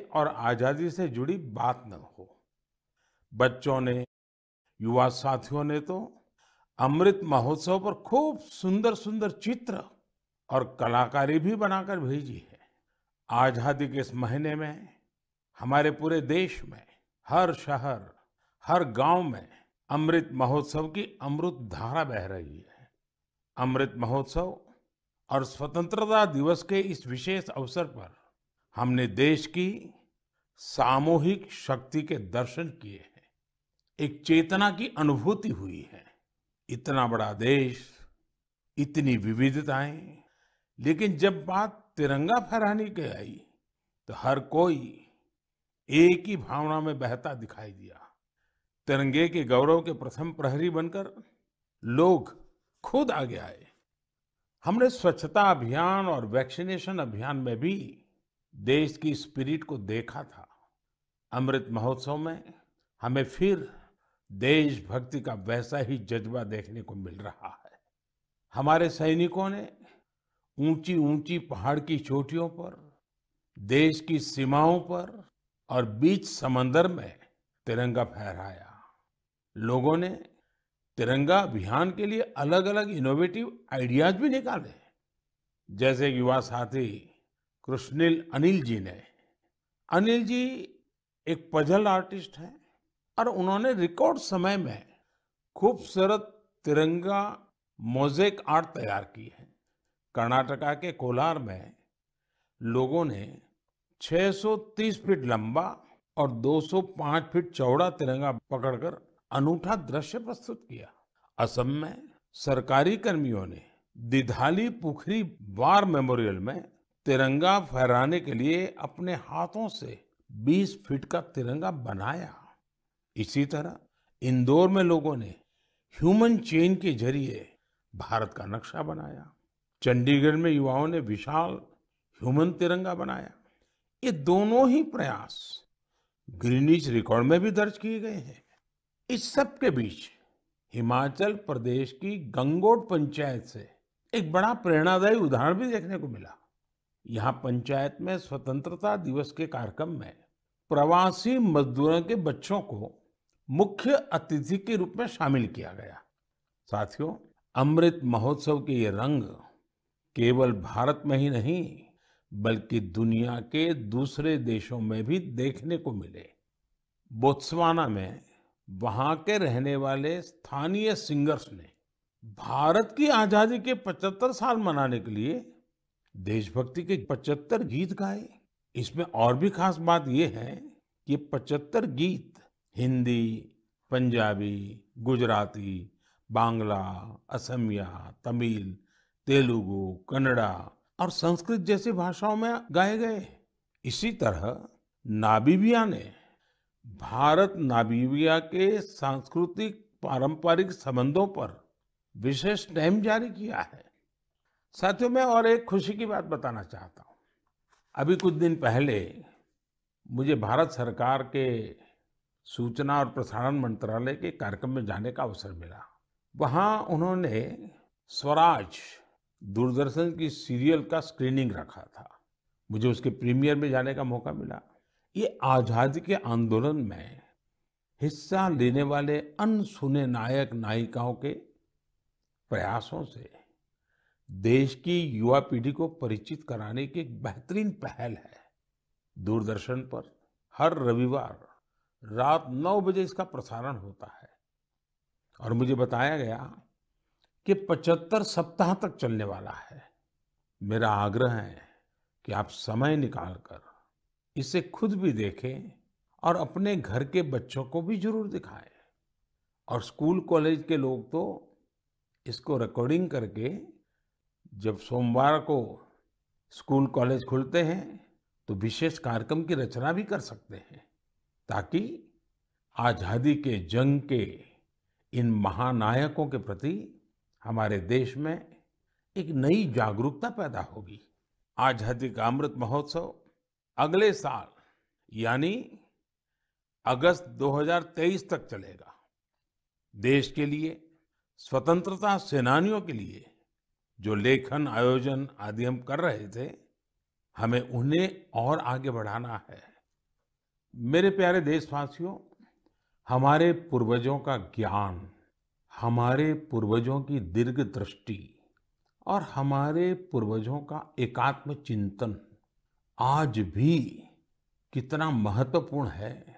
और आजादी से जुड़ी बात न हो। बच्चों ने, युवा साथियों ने तो अमृत महोत्सव पर खूब सुंदर सुंदर चित्र और कलाकारी भी बनाकर भेजी है। आजादी के इस महीने में हमारे पूरे देश में हर शहर, हर गांव में अमृत महोत्सव की अमृत धारा बह रही है। अमृत महोत्सव और स्वतंत्रता दिवस के इस विशेष अवसर पर हमने देश की सामूहिक शक्ति के दर्शन किए हैं। एक चेतना की अनुभूति हुई है। इतना बड़ा देश, इतनी विविधताएं, लेकिन जब बात तिरंगा फहराने की आई तो हर कोई एक ही भावना में बहता दिखाई दिया। तिरंगे के गौरव के प्रथम प्रहरी बनकर लोग खुद आगे आए। हमने स्वच्छता अभियान और वैक्सीनेशन अभियान में भी देश की स्पिरिट को देखा था। अमृत महोत्सव में हमें फिर देशभक्ति का वैसा ही जज्बा देखने को मिल रहा है। हमारे सैनिकों ने ऊंची ऊंची पहाड़ की चोटियों पर, देश की सीमाओं पर और बीच समंदर में तिरंगा फहराया। लोगों ने तिरंगा अभियान के लिए अलग अलग इनोवेटिव आइडियाज भी निकाले, जैसे युवा साथी कृष्णिल अनिल जी ने। अनिल जी एक पजल आर्टिस्ट हैं और उन्होंने रिकॉर्ड समय में खूबसूरत तिरंगा मोज़ेक आर्ट तैयार की है। कर्नाटका के कोलार में लोगों ने 630 फीट लंबा और 205 फीट चौड़ा तिरंगा पकड़कर अनूठा दृश्य प्रस्तुत किया। असम में सरकारी कर्मियों ने दिधाली पुखरी वार मेमोरियल में तिरंगा फहराने के लिए अपने हाथों से 20 फीट का तिरंगा बनाया। इसी तरह इंदौर में लोगों ने ह्यूमन चेन के जरिए भारत का नक्शा बनाया। चंडीगढ़ में युवाओं ने विशाल ह्यूमन तिरंगा बनाया। ये दोनों ही प्रयास ग्रीनिच रिकॉर्ड में भी दर्ज किए गए हैं। इस सब के बीच हिमाचल प्रदेश की गंगोट पंचायत से एक बड़ा प्रेरणादायी उदाहरण भी देखने को मिला। यहाँ पंचायत में स्वतंत्रता दिवस के कार्यक्रम में प्रवासी मजदूरों के बच्चों को मुख्य अतिथि के रूप में शामिल किया गया। साथियों, अमृत महोत्सव के ये रंग केवल भारत में ही नहीं बल्कि दुनिया के दूसरे देशों में भी देखने को मिले। बोत्सवाना में वहां के रहने वाले स्थानीय सिंगर्स ने भारत की आजादी के 75 साल मनाने के लिए देशभक्ति के 75 गीत गाए। इसमें और भी खास बात यह है कि 75 गीत हिंदी, पंजाबी, गुजराती, बांग्ला, असमिया, तमिल, तेलुगु, कन्नड़ा और संस्कृत जैसी भाषाओं में गाए गए। इसी तरह नामीबिया ने भारत नामीबिया के सांस्कृतिक पारंपरिक संबंधों पर विशेष स्टैम्प जारी किया है। साथियों, मैं और एक खुशी की बात बताना चाहता हूँ। अभी कुछ दिन पहले मुझे भारत सरकार के सूचना और प्रसारण मंत्रालय के कार्यक्रम में जाने का अवसर मिला। वहाँ उन्होंने स्वराज दूरदर्शन की सीरियल का स्क्रीनिंग रखा था। मुझे उसके प्रीमियर में जाने का मौका मिला। ये आजादी के आंदोलन में हिस्सा लेने वाले अनसुने नायक नायिकाओं के प्रयासों से देश की युवा पीढ़ी को परिचित कराने की एक बेहतरीन पहल है। दूरदर्शन पर हर रविवार रात 9 बजे इसका प्रसारण होता है और मुझे बताया गया कि 75 सप्ताह तक चलने वाला है। मेरा आग्रह है कि आप समय निकालकर इसे खुद भी देखें और अपने घर के बच्चों को भी जरूर दिखाएं। और स्कूल कॉलेज के लोग तो इसको रिकॉर्डिंग करके जब सोमवार को स्कूल कॉलेज खुलते हैं तो विशेष कार्यक्रम की रचना भी कर सकते हैं, ताकि आजादी के जंग के इन महानायकों के प्रति हमारे देश में एक नई जागरूकता पैदा होगी। आजादी का अमृत महोत्सव अगले साल यानी अगस्त 2023 तक चलेगा। देश के लिए, स्वतंत्रता सेनानियों के लिए जो लेखन, आयोजन आदि हम कर रहे थे, हमें उन्हें और आगे बढ़ाना है। मेरे प्यारे देशवासियों, हमारे पूर्वजों का ज्ञान, हमारे पूर्वजों की दीर्घ दृष्टि और हमारे पूर्वजों का एकात्म चिंतन आज भी कितना महत्वपूर्ण है।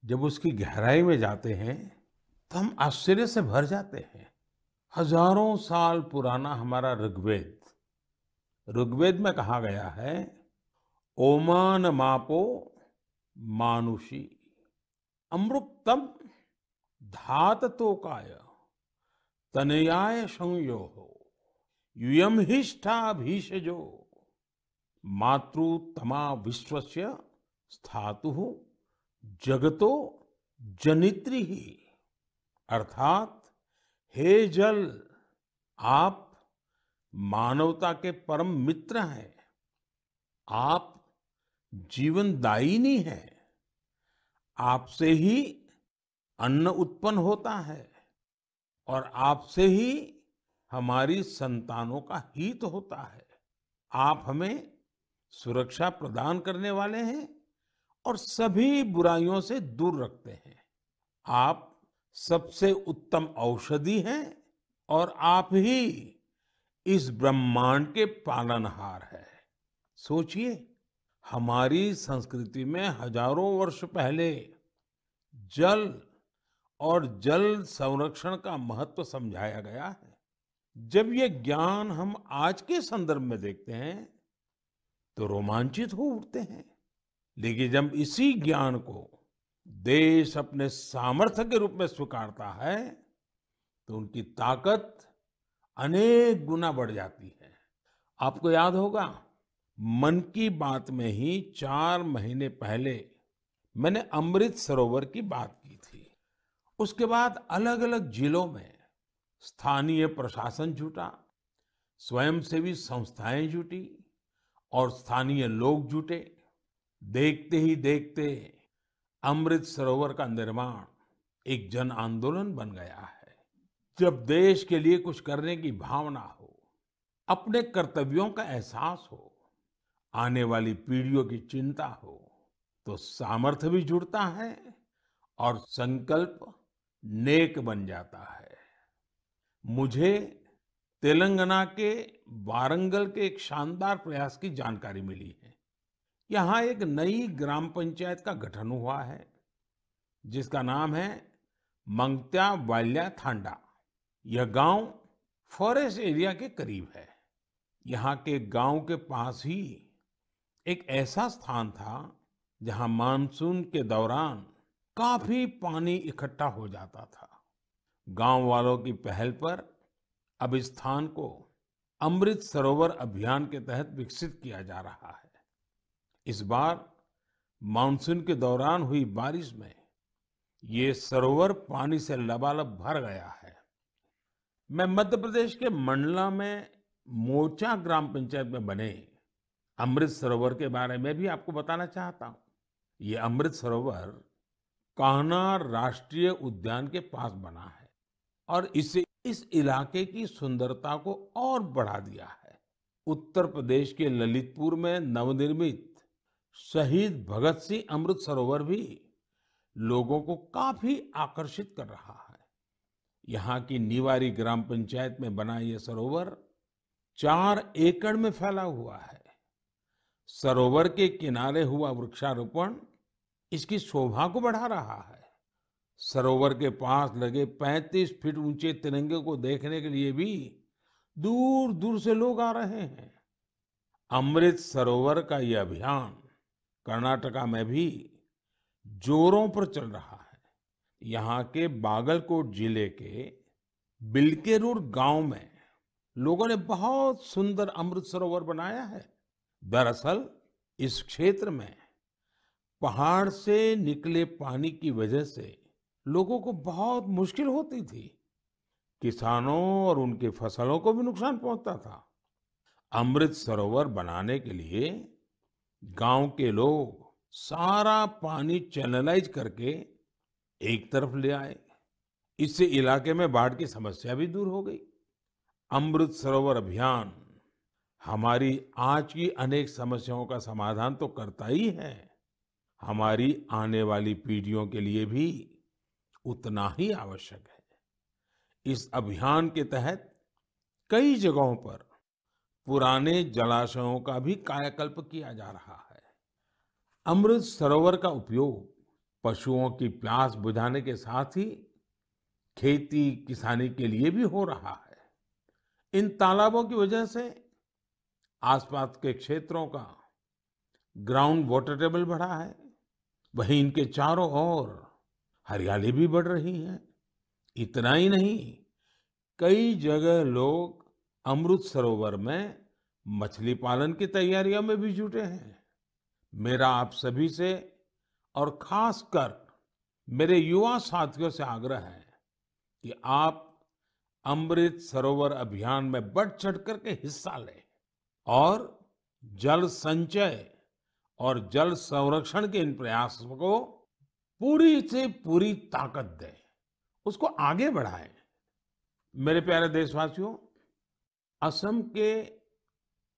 जब उसकी गहराई में जाते हैं तो हम आश्चर्य से भर जाते हैं। हजारों साल पुराना हमारा ऋग्वेद, ऋग्वेद में कहा गया है, ओमान मापो मानुषी अमृतम धात तोकाय तनयाय संयो यूयम हिष्ठा भीषजो मातृतमा विश्वस्य स्थातु जगतो जनित्री ही। अर्थात, हे जल, आप मानवता के परम मित्र हैं। आप जीवनदायिनी हैं। आपसे ही अन्न उत्पन्न होता है और आपसे ही हमारी संतानों का हित होता है। आप हमें सुरक्षा प्रदान करने वाले हैं और सभी बुराइयों से दूर रखते हैं। आप सबसे उत्तम औषधि हैं और आप ही इस ब्रह्मांड के पालनहार हैं। सोचिए, हमारी संस्कृति में हजारों वर्ष पहले जल और जल संरक्षण का महत्व समझाया गया है। जब ये ज्ञान हम आज के संदर्भ में देखते हैं तो रोमांचित हो उठते हैं। लेकिन जब इसी ज्ञान को देश अपने सामर्थ्य के रूप में स्वीकारता है तो उनकी ताकत अनेक गुना बढ़ जाती है। आपको याद होगा, मन की बात में ही 4 महीने पहले मैंने अमृत सरोवर की बात की थी। उसके बाद अलग अलग जिलों में स्थानीय प्रशासन जुटा, स्वयंसेवी संस्थाएं जुटी और स्थानीय लोग जुटे। देखते ही देखते अमृत सरोवर का निर्माण एक जन आंदोलन बन गया है। जब देश के लिए कुछ करने की भावना हो, अपने कर्तव्यों का एहसास हो, आने वाली पीढ़ियों की चिंता हो, तो सामर्थ्य भी जुड़ता है और संकल्प नेक बन जाता है। मुझे तेलंगाना के वारंगल के एक शानदार प्रयास की जानकारी मिली है। यहाँ एक नई ग्राम पंचायत का गठन हुआ है जिसका नाम है मंगत्या वाल्या थांडा। यह गांव फॉरेस्ट एरिया के करीब है। यहाँ के गांव के पास ही एक ऐसा स्थान था जहाँ मानसून के दौरान काफी पानी इकट्ठा हो जाता था। गांव वालों की पहल पर अब इस स्थान को अमृत सरोवर अभियान के तहत विकसित किया जा रहा है। इस बार मानसून के दौरान हुई बारिश में ये सरोवर पानी से लबालब भर गया है। मैं मध्य प्रदेश के मंडला में मोचा ग्राम पंचायत में बने अमृत सरोवर के बारे में भी आपको बताना चाहता हूँ। ये अमृत सरोवर कान्हा राष्ट्रीय उद्यान के पास बना है और इससे इस इलाके की सुंदरता को और बढ़ा दिया है। उत्तर प्रदेश के ललितपुर में नवनिर्मित शहीद भगत सिंह अमृत सरोवर भी लोगों को काफी आकर्षित कर रहा है। यहाँ की निवारी ग्राम पंचायत में बना ये सरोवर 4 एकड़ में फैला हुआ है। सरोवर के किनारे हुआ वृक्षारोपण इसकी शोभा को बढ़ा रहा है। सरोवर के पास लगे 35 फीट ऊंचे तिरंगे को देखने के लिए भी दूर दूर से लोग आ रहे हैं। अमृत सरोवर का यह अभियान कर्नाटका में भी जोरों पर चल रहा है। यहाँ के बागलकोट जिले के बिल्केरूर गांव में लोगों ने बहुत सुंदर अमृत सरोवर बनाया है। दरअसल इस क्षेत्र में पहाड़ से निकले पानी की वजह से लोगों को बहुत मुश्किल होती थी। किसानों और उनकी फसलों को भी नुकसान पहुंचता था। अमृत सरोवर बनाने के लिए गांव के लोग सारा पानी चैनलाइज करके एक तरफ ले आए। इससे इलाके में बाढ़ की समस्या भी दूर हो गई। अमृत सरोवर अभियान हमारी आज की अनेक समस्याओं का समाधान तो करता ही है, हमारी आने वाली पीढ़ियों के लिए भी उतना ही आवश्यक है। इस अभियान के तहत कई जगहों पर पुराने जलाशयों का भी कायाकल्प किया जा रहा है। अमृत सरोवर का उपयोग पशुओं की प्यास बुझाने के साथ ही खेती किसानी के लिए भी हो रहा है। इन तालाबों की वजह से आसपास के क्षेत्रों का ग्राउंड वाटर टेबल बढ़ा है, वहीं इनके चारों ओर हरियाली भी बढ़ रही है। इतना ही नहीं, कई जगह लोग अमृत सरोवर में मछली पालन की तैयारियों में भी जुटे हैं। मेरा आप सभी से और खासकर मेरे युवा साथियों से आग्रह है कि आप अमृत सरोवर अभियान में बढ़ चढ़ करके हिस्सा लें और जल संचय और जल संरक्षण के इन प्रयासों को पूरी से पूरी ताकत दें, उसको आगे बढ़ाएं। मेरे प्यारे देशवासियों, असम के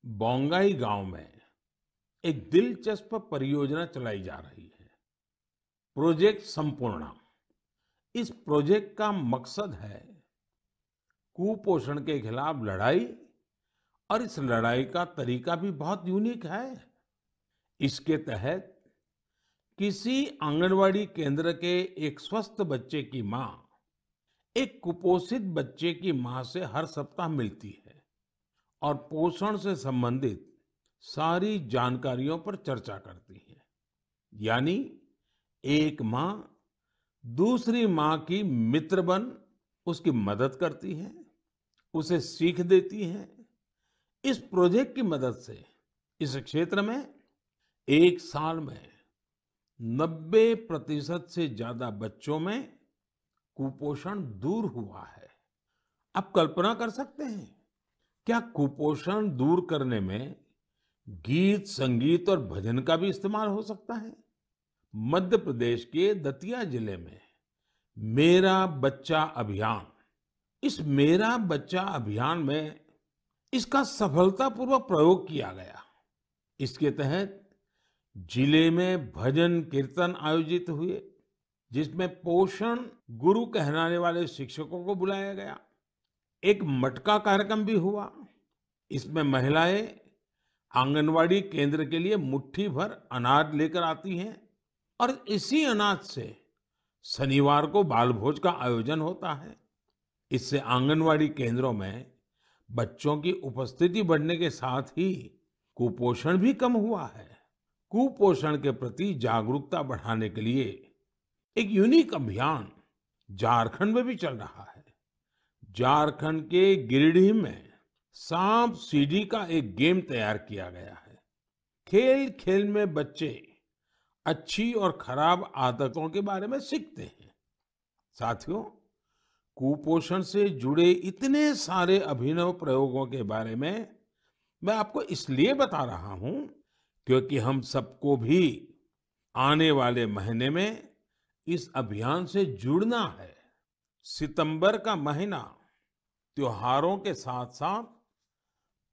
बोंगाई गांव में एक दिलचस्प परियोजना चलाई जा रही है, प्रोजेक्ट संपूर्णा। इस प्रोजेक्ट का मकसद है कुपोषण के खिलाफ लड़ाई, और इस लड़ाई का तरीका भी बहुत यूनिक है। इसके तहत किसी आंगनवाड़ी केंद्र के एक स्वस्थ बच्चे की मां एक कुपोषित बच्चे की मां से हर सप्ताह मिलती है और पोषण से संबंधित सारी जानकारियों पर चर्चा करती है। यानी एक मां दूसरी मां की मित्र बन उसकी मदद करती है, उसे सीख देती है। इस प्रोजेक्ट की मदद से इस क्षेत्र में एक साल में 90% से ज्यादा बच्चों में कुपोषण दूर हुआ है। आप कल्पना कर सकते हैं, क्या कुपोषण दूर करने में गीत, संगीत और भजन का भी इस्तेमाल हो सकता है? मध्य प्रदेश के दतिया जिले में मेरा बच्चा अभियान, इस मेरा बच्चा अभियान में इसका सफलतापूर्वक प्रयोग किया गया। इसके तहत जिले में भजन कीर्तन आयोजित हुए, जिसमें पोषण गुरु कहलाने वाले शिक्षकों को बुलाया गया। एक मटका कार्यक्रम भी हुआ। इसमें महिलाएं आंगनवाड़ी केंद्र के लिए मुट्ठी भर अनाज लेकर आती हैं और इसी अनाज से शनिवार को बाल भोज का आयोजन होता है। इससे आंगनवाड़ी केंद्रों में बच्चों की उपस्थिति बढ़ने के साथ ही कुपोषण भी कम हुआ है। कुपोषण के प्रति जागरूकता बढ़ाने के लिए एक यूनिक अभियान झारखंड में भी चल रहा है। झारखंड के गिरिडीह में सांप सीढ़ी का एक गेम तैयार किया गया है। खेल खेल में बच्चे अच्छी और खराब आदतों के बारे में सीखते हैं। साथियों, कुपोषण से जुड़े इतने सारे अभिनव प्रयोगों के बारे में मैं आपको इसलिए बता रहा हूं क्योंकि हम सबको भी आने वाले महीने में इस अभियान से जुड़ना है। सितंबर का महीना त्योहारों के साथ साथ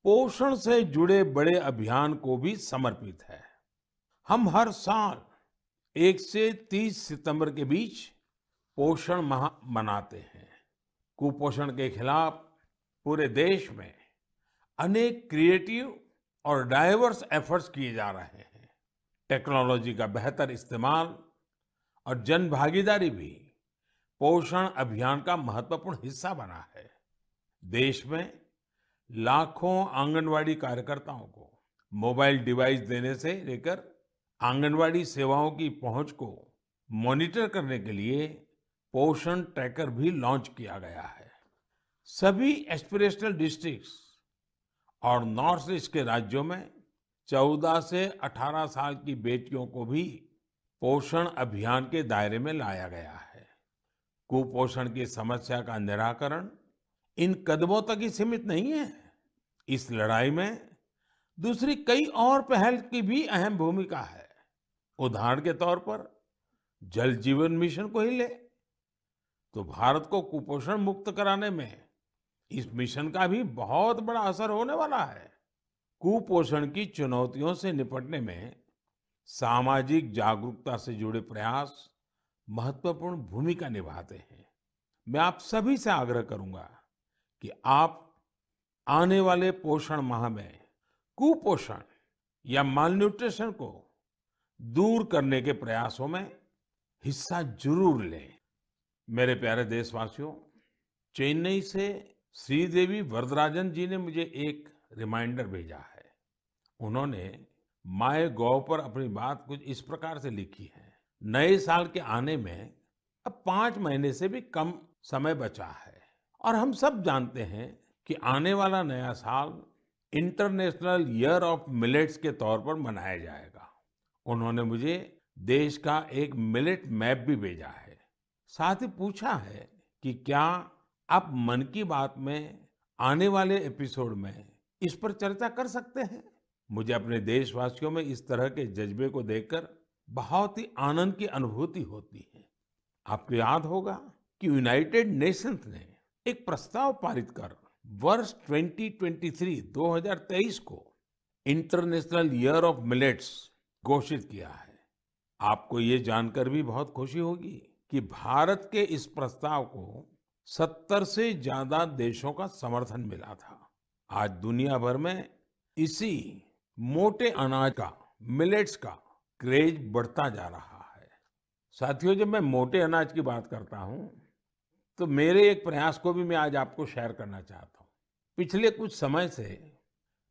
पोषण से जुड़े बड़े अभियान को भी समर्पित है। हम हर साल 1 से 30 सितंबर के बीच पोषण माह मनाते हैं। कुपोषण के खिलाफ पूरे देश में अनेक क्रिएटिव और डाइवर्स एफर्ट्स किए जा रहे हैं। टेक्नोलॉजी का बेहतर इस्तेमाल और जन भागीदारी भी पोषण अभियान का महत्वपूर्ण हिस्सा बना है। देश में लाखों आंगनवाड़ी कार्यकर्ताओं को मोबाइल डिवाइस देने से लेकर आंगनवाड़ी सेवाओं की पहुंच को मॉनिटर करने के लिए पोषण ट्रैकर भी लॉन्च किया गया है। सभी एस्पिरेशनल डिस्ट्रिक्ट्स और नॉर्थ ईस्ट के राज्यों में 14 से 18 साल की बेटियों को भी पोषण अभियान के दायरे में लाया गया है। कुपोषण की समस्या का निराकरण इन कदमों तक ही सीमित नहीं है। इस लड़ाई में दूसरी कई और पहल की भी अहम भूमिका है। उदाहरण के तौर पर जल जीवन मिशन को ही ले तो भारत को कुपोषण मुक्त कराने में इस मिशन का भी बहुत बड़ा असर होने वाला है। कुपोषण की चुनौतियों से निपटने में सामाजिक जागरूकता से जुड़े प्रयास महत्वपूर्ण भूमिका निभाते हैं। मैं आप सभी से आग्रह करूंगा कि आप आने वाले पोषण माह में कुपोषण या मालन्यूट्रिशन को दूर करने के प्रयासों में हिस्सा जरूर लें। मेरे प्यारे देशवासियों, चेन्नई से श्रीदेवी वरदराजन जी ने मुझे एक रिमाइंडर भेजा है। उन्होंने माय गॉव पर अपनी बात कुछ इस प्रकार से लिखी है। नए साल के आने में अब 5 महीने से भी कम समय बचा है और हम सब जानते हैं कि आने वाला नया साल इंटरनेशनल ईयर ऑफ मिलेट्स के तौर पर मनाया जाएगा। उन्होंने मुझे देश का एक मिलेट मैप भी भेजा है। साथ ही पूछा है कि क्या आप मन की बात में आने वाले एपिसोड में इस पर चर्चा कर सकते हैं। मुझे अपने देशवासियों में इस तरह के जज्बे को देखकर बहुत ही आनंद की अनुभूति होती है। आपको याद होगा कि यूनाइटेड नेशंस ने एक प्रस्ताव पारित कर वर्ष 2023 को इंटरनेशनल ईयर ऑफ मिलेट्स घोषित किया है। आपको ये जानकर भी बहुत खुशी होगी कि भारत के इस प्रस्ताव को 70 से ज्यादा देशों का समर्थन मिला था। आज दुनिया भर में इसी मोटे अनाज का, मिलेट्स का क्रेज बढ़ता जा रहा है। साथियों, जब मैं मोटे अनाज की बात करता हूं तो मेरे एक प्रयास को भी मैं आज आपको शेयर करना चाहता हूं। पिछले कुछ समय से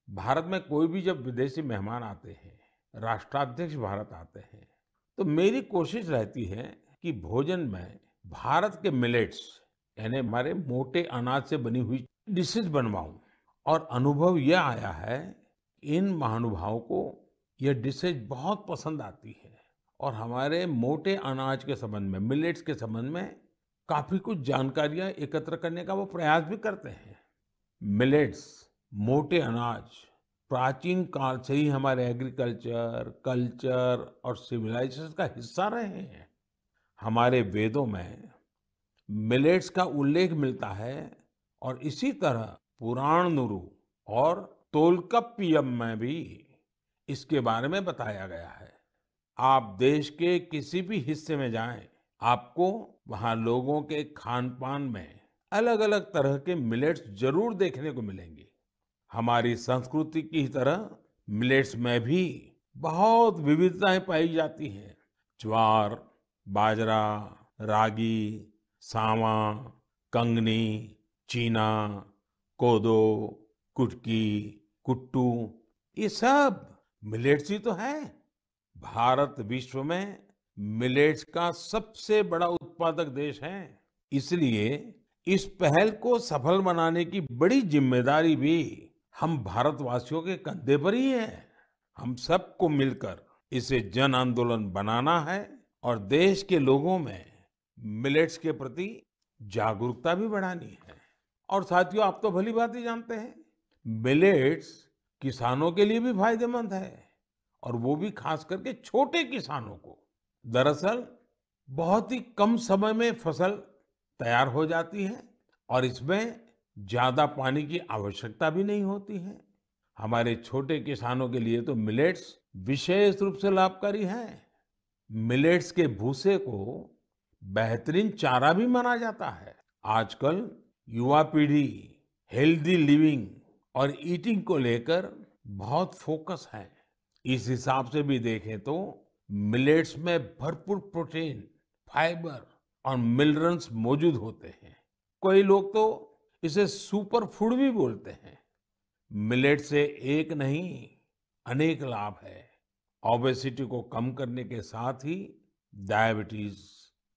भारत में कोई भी जब विदेशी मेहमान आते हैं, राष्ट्राध्यक्ष भारत आते हैं, तो मेरी कोशिश रहती है कि भोजन में भारत के मिलेट्स यानी हमारे मोटे अनाज से बनी हुई डिशेज बनवाऊं। और अनुभव यह आया है कि इन महानुभावों को यह डिशेज बहुत पसंद आती है और हमारे मोटे अनाज के संबंध में, मिलेट्स के संबंध में काफी कुछ जानकारियां एकत्र करने का वो प्रयास भी करते हैं। मिलेट्स, मोटे अनाज प्राचीन काल से ही हमारे एग्रीकल्चर, कल्चर और सिविलाइजेशन का हिस्सा रहे हैं। हमारे वेदों में मिलेट्स का उल्लेख मिलता है और इसी तरह पुराणनुरु और तोल्काप्पियम में भी इसके बारे में बताया गया है। आप देश के किसी भी हिस्से में जाएं, आपको वहां लोगों के खान पान में अलग अलग तरह के मिलेट्स जरूर देखने को मिलेंगे। हमारी संस्कृति की तरह मिलेट्स में भी बहुत विविधताएं पाई जाती हैं। ज्वार, बाजरा, रागी, सावा, कंगनी, चीना, कोदो, कुटकी, कुट्टू, ये सब मिलेट्स ही तो है। भारत विश्व में मिलेट्स का सबसे बड़ा उत्पादक देश है। इसलिए इस पहल को सफल बनाने की बड़ी जिम्मेदारी भी हम भारतवासियों के कंधे पर ही है। हम सबको मिलकर इसे जन आंदोलन बनाना है और देश के लोगों में मिलेट्स के प्रति जागरूकता भी बढ़ानी है। और साथियों, आप तो भली बात ही जानते हैं, मिलेट्स किसानों के लिए भी फायदेमंद है और वो भी खास करके छोटे किसानों को। दरअसल बहुत ही कम समय में फसल तैयार हो जाती है और इसमें ज्यादा पानी की आवश्यकता भी नहीं होती है। हमारे छोटे किसानों के लिए तो मिलेट्स विशेष रूप से लाभकारी है। मिलेट्स के भूसे को बेहतरीन चारा भी माना जाता है। आजकल युवा पीढ़ी हेल्दी लिविंग और ईटिंग को लेकर बहुत फोकस है। इस हिसाब से भी देखें तो मिलेट्स में भरपूर प्रोटीन, फाइबर और मिनरल्स मौजूद होते हैं। कई लोग तो इसे सुपर फूड भी बोलते हैं। मिलेट से एक नहीं, अनेक लाभ है। ओबेसिटी को कम करने के साथ ही डायबिटीज,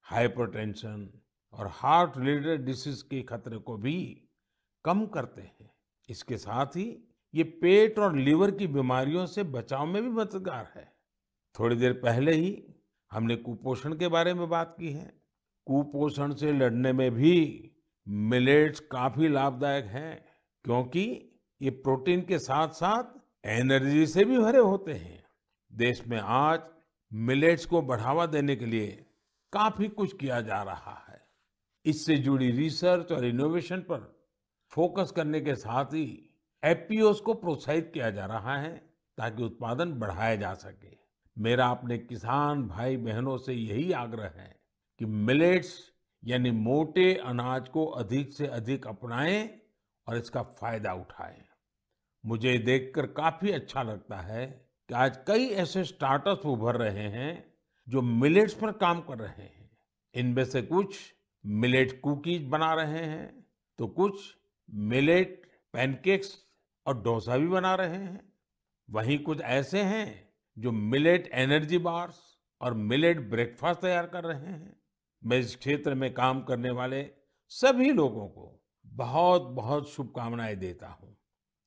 हाइपरटेंशन और हार्ट रिलेटेड डिसीज के खतरे को भी कम करते हैं। इसके साथ ही ये पेट और लीवर की बीमारियों से बचाव में भी मददगार है। थोड़ी देर पहले ही हमने कुपोषण के बारे में बात की है। कुपोषण से लड़ने में भी मिलेट्स काफी लाभदायक है, क्योंकि ये प्रोटीन के साथ साथ एनर्जी से भी भरे होते हैं। देश में आज मिलेट्स को बढ़ावा देने के लिए काफी कुछ किया जा रहा है। इससे जुड़ी रिसर्च और इनोवेशन पर फोकस करने के साथ ही एफपीओस को प्रोत्साहित किया जा रहा है ताकि उत्पादन बढ़ाया जा सके। मेरा अपने किसान भाई बहनों से यही आग्रह है कि मिलेट्स यानी मोटे अनाज को अधिक से अधिक अपनाएं और इसका फायदा उठाएं। मुझे देखकर काफी अच्छा लगता है कि आज कई ऐसे स्टार्टअप्स उभर रहे हैं जो मिलेट्स पर काम कर रहे हैं। इनमें से कुछ मिलेट कुकीज बना रहे हैं, तो कुछ मिलेट पैनकेक्स और डोसा भी बना रहे हैं। वहीं कुछ ऐसे हैं जो मिलेट एनर्जी बार्स और मिलेट ब्रेकफास्ट तैयार कर रहे हैं। मैं इस क्षेत्र में काम करने वाले सभी लोगों को बहुत बहुत शुभकामनाएं देता हूं।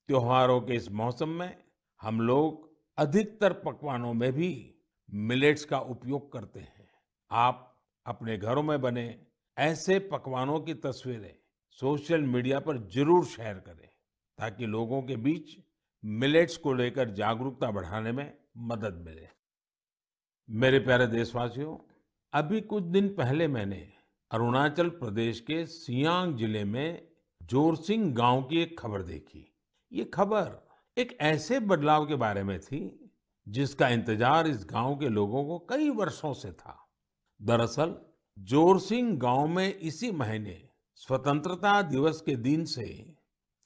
त्योहारों के इस मौसम में हम लोग अधिकतर पकवानों में भी मिलेट्स का उपयोग करते हैं। आप अपने घरों में बने ऐसे पकवानों की तस्वीरें सोशल मीडिया पर जरूर शेयर करें ताकि लोगों के बीच मिलेट्स को लेकर जागरूकता बढ़ाने में मदद मिले। मेरे प्यारे देशवासियों, अभी कुछ दिन पहले मैंने अरुणाचल प्रदेश के सियांग जिले में जोरसिंग गांव की एक खबर देखी। ये खबर एक ऐसे बदलाव के बारे में थी जिसका इंतजार इस गांव के लोगों को कई वर्षों से था। दरअसल जोरसिंग गांव में इसी महीने स्वतंत्रता दिवस के दिन से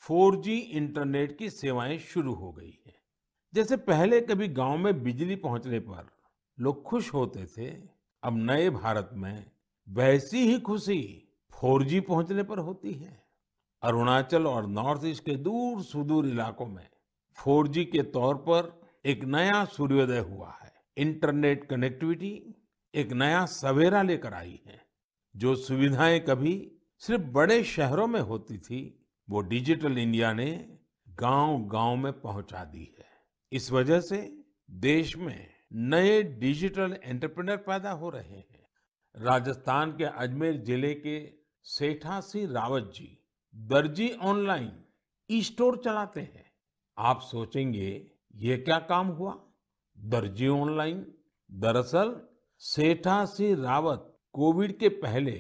4G इंटरनेट की सेवाएं शुरू हो गई हैं। जैसे पहले कभी गांव में बिजली पहुंचने पर लोग खुश होते थे, अब नए भारत में वैसी ही खुशी 4G पहुंचने पर होती है। अरुणाचल और नॉर्थ ईस्ट के दूर सुदूर इलाकों में 4G के तौर पर एक नया सूर्योदय हुआ है। इंटरनेट कनेक्टिविटी एक नया सवेरा लेकर आई है। जो सुविधाएं कभी सिर्फ बड़े शहरों में होती थी, वो डिजिटल इंडिया ने गांव-गांव में पहुंचा दी है। इस वजह से देश में नए डिजिटल एंटरप्रेन्योर पैदा हो रहे हैं। राजस्थान के अजमेर जिले के सेठा सिंह रावत जी दर्जी ऑनलाइन ई स्टोर चलाते हैं। आप सोचेंगे ये क्या काम हुआ? दर्जी ऑनलाइन, दरअसल सेठा सिंह रावत कोविड के पहले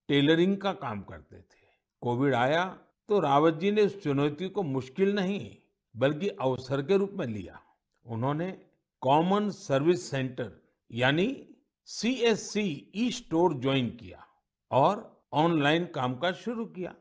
टेलरिंग का काम करते थे। कोविड आया तो रावत जी ने उस चुनौती को मुश्किल नहीं बल्कि अवसर के रूप में लिया। उन्होंने कॉमन सर्विस सेंटर यानी CSC ई स्टोर ज्वाइन किया और ऑनलाइन कामकाज शुरू किया।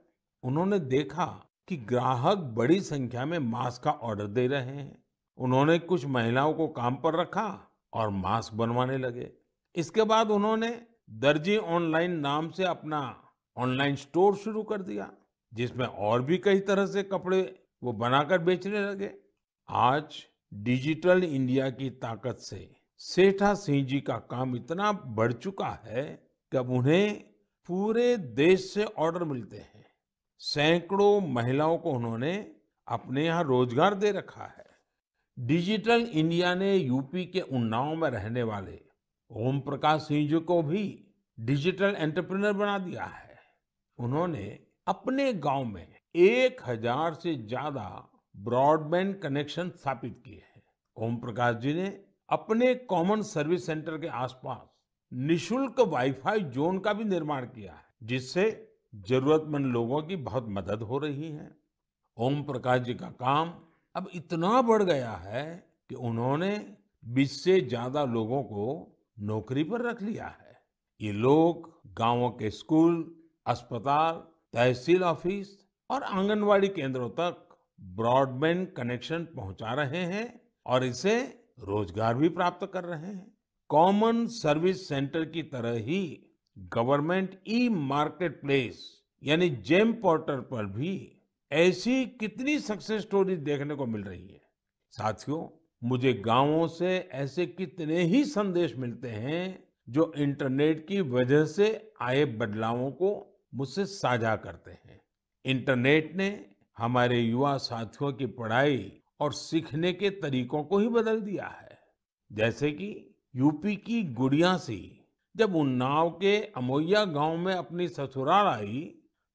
उन्होंने देखा कि ग्राहक बड़ी संख्या में मास्क का ऑर्डर दे रहे हैं। उन्होंने कुछ महिलाओं को काम पर रखा और मास्क बनवाने लगे। इसके बाद उन्होंने दर्जी ऑनलाइन नाम से अपना ऑनलाइन स्टोर शुरू कर दिया, जिसमें और भी कई तरह से कपड़े वो बनाकर बेचने लगे। आज डिजिटल इंडिया की ताकत से सेठा सिंह जी का काम इतना बढ़ चुका है कि अब उन्हें पूरे देश से ऑर्डर मिलते हैं। सैकड़ों महिलाओं को उन्होंने अपने यहाँ रोजगार दे रखा है। डिजिटल इंडिया ने यूपी के उन्नाव में रहने वाले ओम प्रकाश सिंह जी को भी डिजिटल एंटरप्रेन्योर बना दिया है। उन्होंने अपने गांव में 1000 से ज्यादा ब्रॉडबैंड कनेक्शन स्थापित किए हैं। ओम प्रकाश जी ने अपने कॉमन सर्विस सेंटर के आसपास निशुल्क वाईफाई जोन का भी निर्माण किया है, जिससे जरूरतमंद लोगों की बहुत मदद हो रही है। ओम प्रकाश जी का काम अब इतना बढ़ गया है कि उन्होंने 20 से ज्यादा लोगों को नौकरी पर रख लिया है। ये लोग गांवों के स्कूल, अस्पताल, तहसील ऑफिस और आंगनवाड़ी केंद्रों तक ब्रॉडबैंड कनेक्शन पहुंचा रहे हैं और इसे रोजगार भी प्राप्त कर रहे हैं। कॉमन सर्विस सेंटर की तरह ही गवर्नमेंट ई मार्केट प्लेस यानी जेम पोर्टल पर भी ऐसी कितनी सक्सेस स्टोरी देखने को मिल रही है। साथियों, मुझे गांवों से ऐसे कितने ही संदेश मिलते हैं जो इंटरनेट की वजह से आए बदलावों को मुझसे साझा करते हैं। इंटरनेट ने हमारे युवा साथियों की पढ़ाई और सीखने के तरीकों को ही बदल दिया है। जैसे कि यूपी की गुड़िया सी जब उन्नाव के अमोइया गांव में अपनी ससुराल आई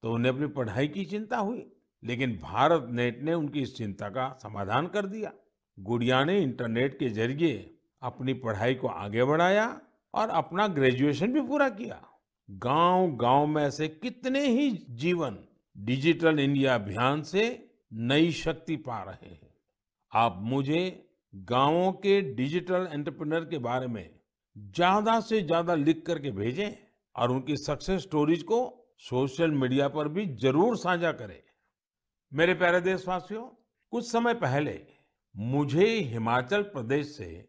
तो उन्हें अपनी पढ़ाई की चिंता हुई, लेकिन भारत नेट ने उनकी इस चिंता का समाधान कर दिया। गुड़िया ने इंटरनेट के जरिए अपनी पढ़ाई को आगे बढ़ाया और अपना ग्रेजुएशन भी पूरा किया। गांव-गांव में ऐसे कितने ही जीवन डिजिटल इंडिया अभियान से नई शक्ति पा रहे हैं। आप मुझे गांवों के डिजिटल एंटरप्रेन्योर के बारे में ज्यादा से ज्यादा लिख करके भेजें और उनकी सक्सेस स्टोरीज को सोशल मीडिया पर भी जरूर साझा करें। मेरे प्यारे देशवासियों, कुछ समय पहले मुझे हिमाचल प्रदेश से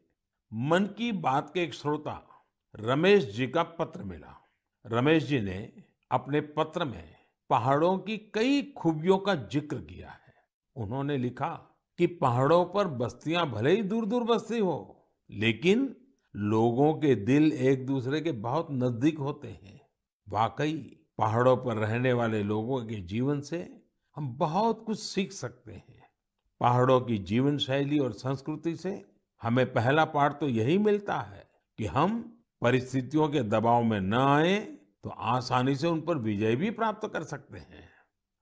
मन की बात के एक श्रोता रमेश जी का पत्र मिला। रमेश जी ने अपने पत्र में पहाड़ों की कई खूबियों का जिक्र किया है। उन्होंने लिखा कि पहाड़ों पर बस्तियां भले ही दूर दूर बसती हो, लेकिन लोगों के दिल एक दूसरे के बहुत नजदीक होते हैं। वाकई पहाड़ों पर रहने वाले लोगों के जीवन से हम बहुत कुछ सीख सकते हैं। पहाड़ों की जीवन शैली और संस्कृति से हमें पहला पाठ तो यही मिलता है कि हम परिस्थितियों के दबाव में न आए तो आसानी से उन पर विजय भी प्राप्त कर सकते हैं।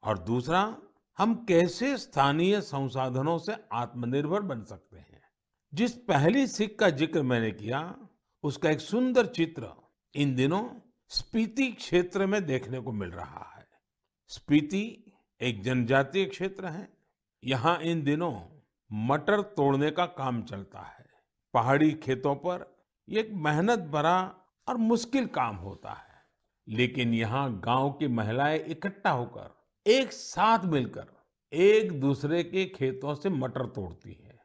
और दूसरा, हम कैसे स्थानीय संसाधनों से आत्मनिर्भर बन सकते हैं। जिस पहली सीख का जिक्र मैंने किया, उसका एक सुंदर चित्र इन दिनों स्पीति क्षेत्र में देखने को मिल रहा है। स्पीति एक जनजातीय क्षेत्र है। यहाँ इन दिनों मटर तोड़ने का काम चलता है। पहाड़ी खेतों पर ये एक मेहनत भरा और मुश्किल काम होता है, लेकिन यहाँ गांव की महिलाएं इकट्ठा होकर एक साथ मिलकर एक दूसरे के खेतों से मटर तोड़ती है।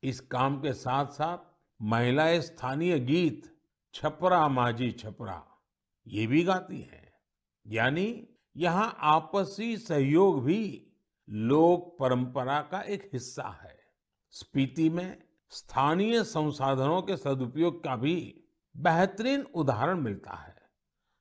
इस काम के साथ साथ महिलाएं स्थानीय गीत छपरा माझी छपरा ये भी गाती हैं। यानी यहाँ आपसी सहयोग भी लोक परंपरा का एक हिस्सा है। स्पीति में स्थानीय संसाधनों के सदुपयोग का भी बेहतरीन उदाहरण मिलता है।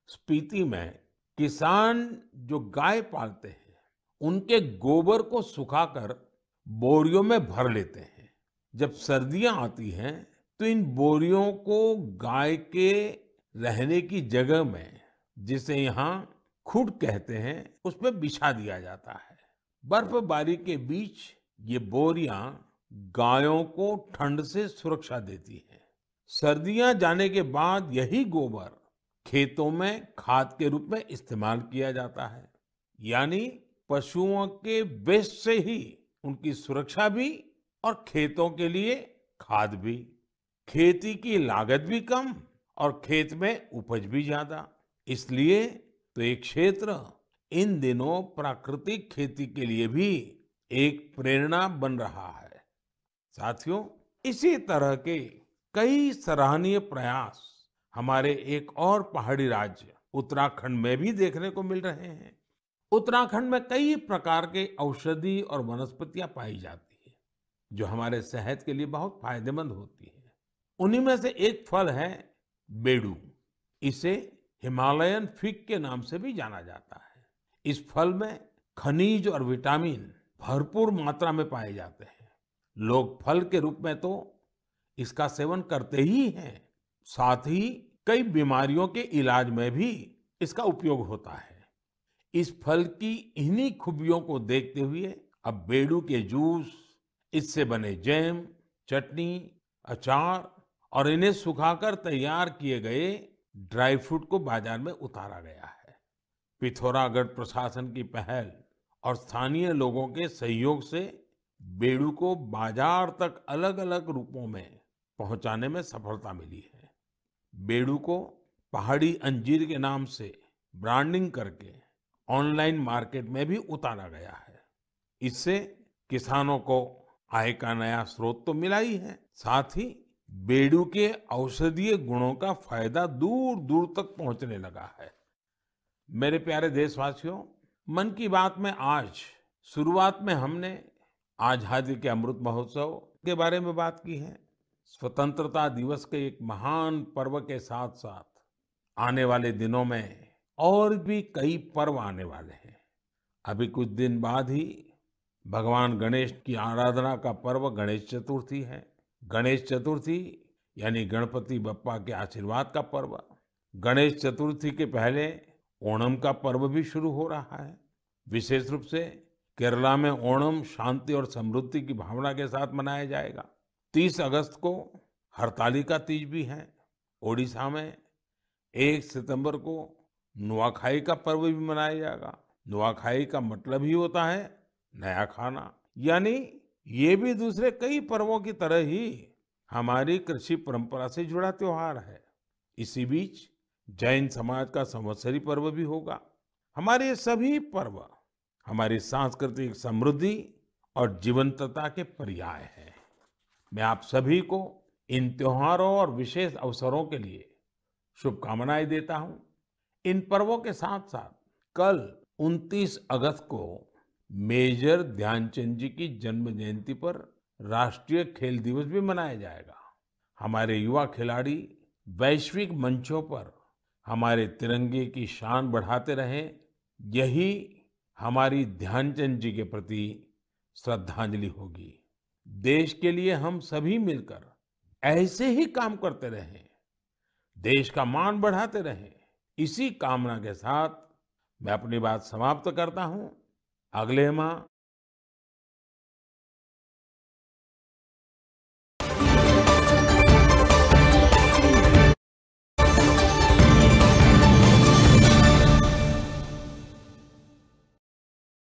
स्पीति में किसान जो गाय पालते हैं, उनके गोबर को सुखाकर बोरियों में भर लेते हैं। जब सर्दियां आती हैं, तो इन बोरियों को गाय के रहने की जगह में, जिसे यहाँ खुड कहते हैं, उसमें बिछा दिया जाता है। बर्फबारी के बीच ये बोरियां गायों को ठंड से सुरक्षा देती हैं। सर्दियां जाने के बाद यही गोबर खेतों में खाद के रूप में इस्तेमाल किया जाता है। यानी पशुओं के वेस्ट से ही उनकी सुरक्षा भी और खेतों के लिए खाद भी। खेती की लागत भी कम और खेत में उपज भी ज्यादा। इसलिए तो ये क्षेत्र इन दिनों प्राकृतिक खेती के लिए भी एक प्रेरणा बन रहा है। साथियों, इसी तरह के कई सराहनीय प्रयास हमारे एक और पहाड़ी राज्य उत्तराखंड में भी देखने को मिल रहे हैं। उत्तराखंड में कई प्रकार के औषधि और वनस्पतियां पाई जाती है, जो हमारे सेहत के लिए बहुत फायदेमंद होती है। उन्हीं में से एक फल है बेडू। इसे हिमालयन फिग के नाम से भी जाना जाता है। इस फल में खनिज और विटामिन भरपूर मात्रा में पाए जाते हैं। लोग फल के रूप में तो इसका सेवन करते ही हैं, साथ ही कई बीमारियों के इलाज में भी इसका उपयोग होता है। इस फल की इन्हीं खूबियों को देखते हुए अब बेडू के जूस, इससे बने जैम, चटनी, अचार और इन्हें सुखाकर तैयार किए गए ड्राई फ्रूट को बाजार में उतारा गया है। पिथौरागढ़ प्रशासन की पहल और स्थानीय लोगों के सहयोग से बेडू को बाजार तक अलग-अलग रूपों में पहुंचाने में सफलता मिली है। बेडू को पहाड़ी अंजीर के नाम से ब्रांडिंग करके ऑनलाइन मार्केट में भी उतारा गया है। इससे किसानों को आय का नया स्रोत तो मिला ही है, साथ ही बेडू के औषधीय गुणों का फायदा दूर दूर तक पहुंचने लगा है। मेरे प्यारे देशवासियों, मन की बात में आज शुरुआत में हमने आजादी के अमृत महोत्सव के बारे में बात की है। स्वतंत्रता दिवस के एक महान पर्व के साथ साथ आने वाले दिनों में और भी कई पर्व आने वाले हैं। अभी कुछ दिन बाद ही भगवान गणेश की आराधना का पर्व गणेश चतुर्थी है। गणेश चतुर्थी यानी गणपति बप्पा के आशीर्वाद का पर्व। गणेश चतुर्थी के पहले ओणम का पर्व भी शुरू हो रहा है। विशेष रूप से केरला में ओणम शांति और समृद्धि की भावना के साथ मनाया जाएगा। 30 अगस्त को हरतालिका तीज भी है। ओडिशा में 1 सितंबर को नुआखाई का पर्व भी मनाया जाएगा। नुआखाई का मतलब ही होता है नया खाना। यानी ये भी दूसरे कई पर्वों की तरह ही हमारी कृषि परंपरा से जुड़ा त्योहार है। इसी बीच जैन समाज का संवत्सरी पर्व भी होगा। हमारे ये सभी पर्व हमारी सांस्कृतिक समृद्धि और जीवंतता के पर्याय हैं। मैं आप सभी को इन त्योहारों और विशेष अवसरों के लिए शुभकामनाएं देता हूं। इन पर्वों के साथ साथ कल 29 अगस्त को मेजर ध्यानचंद जी की जन्म जयंती पर राष्ट्रीय खेल दिवस भी मनाया जाएगा। हमारे युवा खिलाड़ी वैश्विक मंचों पर हमारे तिरंगे की शान बढ़ाते रहें, यही हमारी ध्यानचंद जी के प्रति श्रद्धांजलि होगी। देश के लिए हम सभी मिलकर ऐसे ही काम करते रहें, देश का मान बढ़ाते रहें। इसी कामना के साथ मैं अपनी बात समाप्त करता हूं। अगले माह